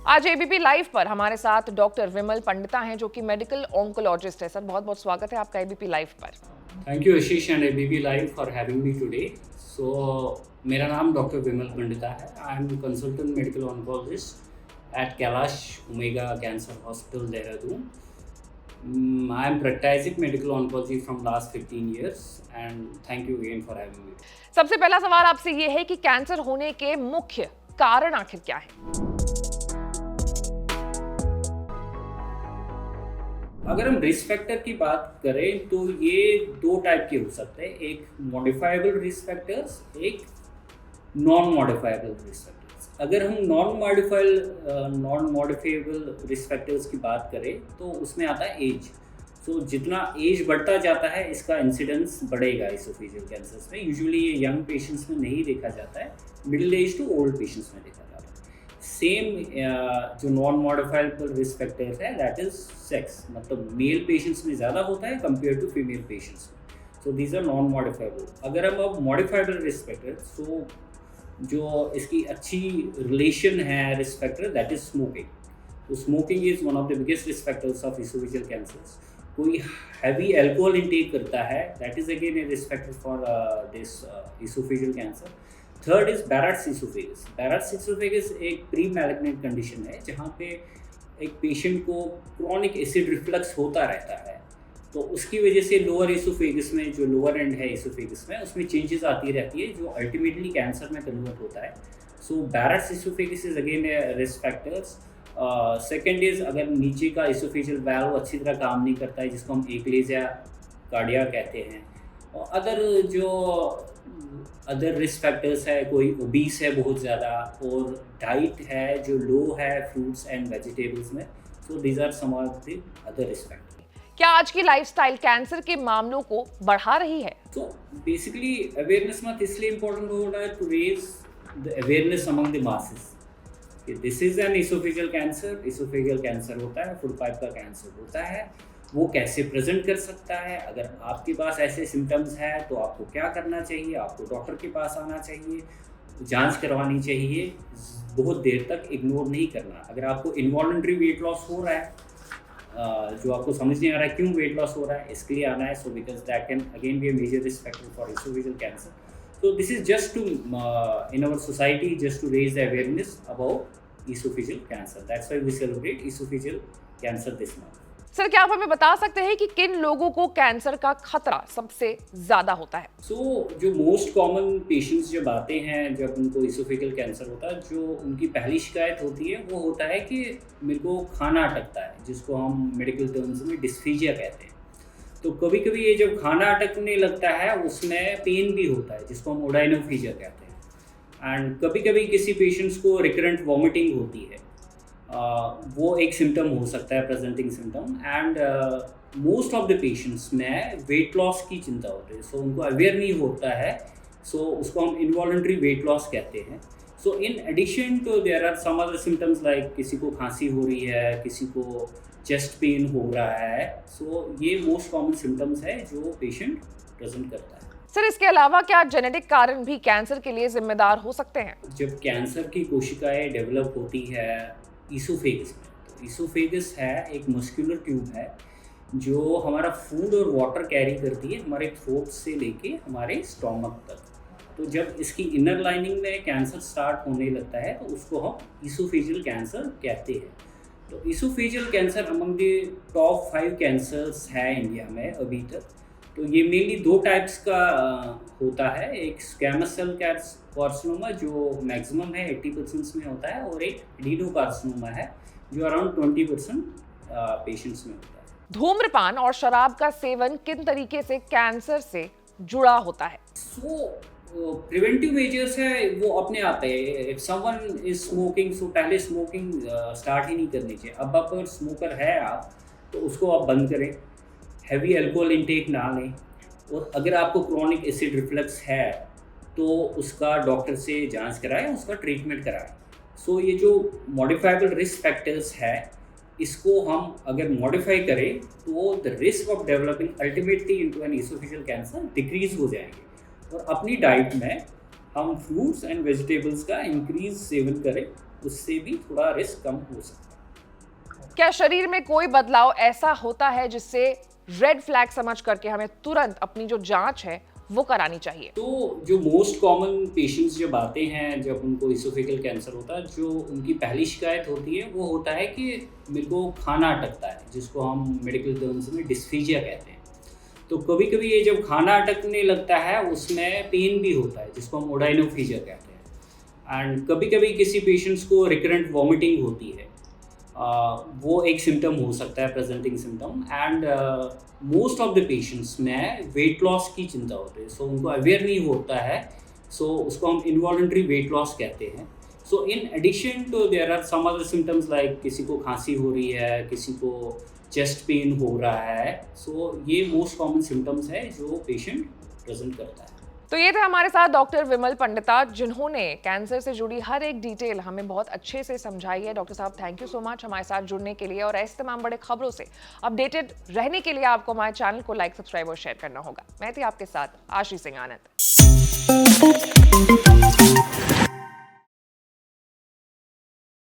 आज ABP live पर हमारे साथ डॉक्टर विमल पंडिता हैं जो कि मेडिकल ऑन्कोलॉजिस्ट है। सर बहुत बहुत स्वागत है आपका एबीपी लाइव पर। Thank you Ashish and ABP live for having me today. So मेरा नाम डॉक्टर विमल पंडिता है। I am consultant medical oncologist at Kailash Omega cancer hospital Dehradun. I am practicing medical oncology from last 15 years and thank you again for having me. सबसे पहला सवाल आपसे ये है कि कैंसर होने के मुख्य कारण आखिर क्या है? अगर हम रिस्क फैक्टर की बात करें तो ये दो टाइप के हो सकते हैं, एक मॉडिफाइबल रिस्क फैक्टर्स, एक नॉन मॉडिफाइबल रिस्क फैक्टर्स। अगर हम नॉन मॉडिफाइबल रिस्क फैक्टर्स की बात करें तो उसमें आता है एज। सो जितना एज बढ़ता जाता है इसका इंसिडेंस बढ़ेगा इसोफेजियल कैंसर्स में। यूजुअली ये यंग पेशेंट्स में नहीं देखा जाता है, middle age to old patients में देखा जाता है। सेम जो नॉन मॉडिफाइबल रिस्क फैक्टर्स है दैट इज सेक्स, मतलब मेल पेशेंट्स में ज़्यादा होता है कंपेयर टू फीमेल पेशेंट्स में। So these are non modifiable. अगर हम अब मॉडिफाइबल रिस्क फैक्टर, सो जो इसकी अच्छी रिलेशन है risk factor that is smoking. तो smoking is one of the biggest risk factors of esophageal cancers. कोई हैवी अल्कोहल इंटेक करता है that is again a risk factor for this esophageal cancer. Third is Barrett's esophagus. Barrett's esophagus एक pre malignant condition है जहाँ पे एक patient को chronic acid reflux होता रहता है। तो उसकी वजह से लोअर इसोफेगस में, जो लोअर एंड है इसोफेगस में, उसमें चेंजेस आती रहती है जो अल्टीमेटली कैंसर में कन्वर्ट होता है। So Barrett's esophagus is again risk factors. Second is अगर नीचे का इसोफेजियल वाल्व अच्छी तरह काम नहीं करता है जिसको हम एक्लेजिया कार्डिया कहते हैं। और अदर रिस्क फैक्टर्स है, कोई ओबीस है बहुत ज़्यादा, और डाइट है जो लो है फ्रूट्स एंड वेजिटेबल्स में। So these are some of the other risk factors. क्या आज की लाइफस्टाइल कैंसर के मामलों को बढ़ा रही है? तो बेसिकली अवेयरनेस मत इसलिए इम्पोर्टेंट हो रहा है to raise the awareness among the masses कि this is an oesophageal cancer. Esophageal cancer होता है, फूड पाइप का कैंसर होता है, वो कैसे प्रेजेंट कर सकता है। अगर आपके पास ऐसे सिम्टम्स हैं तो आपको क्या करना चाहिए, आपको डॉक्टर के पास आना चाहिए, जांच करवानी चाहिए, बहुत देर तक इग्नोर नहीं करना। अगर आपको इनवॉलंटरी वेट लॉस हो रहा है, जो आपको समझ नहीं आ रहा है क्यों वेट लॉस हो रहा है, इसके लिए आना है। So because that can again be a major risk factor for oesophageal cancer. So this is just to in our society just to raise the awareness about esophageal cancer. That's why we celebrate esophageal cancer this month. Sir क्या आप हमें बता सकते हैं कि किन लोगों को कैंसर का खतरा सबसे ज्यादा होता है? जो मोस्ट कॉमन पेशेंट्स जब आते हैं, जब उनको इसोफेजियल कैंसर होता है, जो उनकी पहली शिकायत होती है वो होता है कि मेरे को खाना अटकता है, जिसको हम मेडिकल टर्म्स में डिस्फीजिया कहते हैं। तो कभी कभी ये जब खाना अटकने लगता है उसमें पेन भी होता है जिसको हम ओडाइनोफीजिया कहते हैं। एंड कभी कभी किसी पेशेंट्स को रिकरेंट वॉमिटिंग होती है, वो एक सिम्टम हो सकता है, presenting symptom. And most of the patients में वेट लॉस की चिंता होती है, सो उनको अवेयर नहीं होता है, सो उसको हम इनवॉलंटरी वेट लॉस कहते हैं। So in addition to there are some other symptoms like किसी को खांसी हो रही है, किसी को चेस्ट पेन हो रहा है। सो ये मोस्ट कॉमन सिम्टम्स है जो पेशेंट प्रेजेंट करता है। सर इसके अलावा क्या जेनेटिक कारण भी कैंसर के लिए जिम्मेदार हो सकते हैं? जब कैंसर की कोशिकाएं डेवलप होती है इसोफेगस में, तो इसोफेगस है एक मस्कुलर ट्यूब है जो हमारा फूड और वाटर कैरी करती है हमारे थ्रोट से लेके हमारे स्टोमक तक। तो जब इसकी इनर लाइनिंग में कैंसर स्टार्ट होने लगता है तो उसको हम इसोफेजियल कैंसर कहते हैं। तो oesophageal cancer among the top 5 cancers है इंडिया में अभी तक। तो ये मेनली दो टाइप्स का होता है, एक स्क्वैमस सेल कार्सिनोमा जो मैक्सिमम है 80% में होता है, और एक एडिनोकार्सिनोमा है जो अराउंड 20% पेशेंट्स में होता है। धूम्रपान और शराब का सेवन किन तरीके से कैंसर से जुड़ा होता है? प्रिवेंटिव मेजर्स है वो अपने आप है। इफ समवन इज स्मोकिंग, सो पहले स्मोकिंग स्टार्ट ही नहीं करनी चाहिए। अब अगर स्मोकर है आप तो उसको आप बंद करें, हैवी अल्कोहल इंटेक ना लें, और अगर आपको क्रॉनिक एसिड रिफ्लक्स है तो उसका डॉक्टर से जांच कराएं, उसका ट्रीटमेंट कराएं। सो ये जो मॉडिफाइबल रिस्क फैक्टर्स है इसको हम अगर मॉडिफाई करें तो the risk of developing ultimately into an oesophageal cancer decrease हो जाएंगे। और अपनी डाइट में हम फ्रूट्स एंड वेजिटेबल्स का इंक्रीज सेवन करें उससे भी थोड़ा रिस्क कम हो सकता है। क्या शरीर में कोई बदलाव ऐसा होता है जिससे रेड फ्लैग समझ करके हमें तुरंत अपनी जो जांच है वो करानी चाहिए? तो जो मोस्ट कॉमन पेशेंट्स जब आते हैं, जब उनको इसोफेगल कैंसर होता है, जो उनकी पहली शिकायत होती है वो होता है कि मेरे को खाना अटकता है, जिसको हम मेडिकल टर्म्स में डिस्फीजिया कहते हैं। तो कभी कभी ये जब खाना अटकने लगता है उसमें पेन भी होता है, जिसको हम ओडाइनोफीजिया कहते हैं। एंड कभी कभी किसी पेशेंट्स को रिकरेंट वॉमिटिंग होती है, वो एक सिम्टम हो सकता है, presenting symptom. And most of the patients में वेट लॉस की चिंता होती है, सो उनको अवेयर नहीं होता है, सो उसको हम इनवॉलंटरी वेट लॉस कहते हैं। So in addition to there are some other symptoms, like किसी को खांसी हो रही है, किसी को चेस्ट पेन हो रहा है। सो ये मोस्ट कॉमन सिम्टम्स है जो पेशेंट प्रेजेंट करता है। तो ये थे हमारे साथ डॉक्टर विमल पंडिता, जिन्होंने कैंसर से जुड़ी हर एक डिटेल हमें बहुत अच्छे से समझाई है। डॉक्टर साहब, थैंक यू सो मच हमारे साथ जुड़ने के लिए, और ऐसे तमाम बड़े खबरों से अपडेटेड रहने के लिए आपको हमारे चैनल को लाइक, सब्सक्राइब और शेयर करना होगा। मैं थी आपके साथ आशी सिंह आनंद।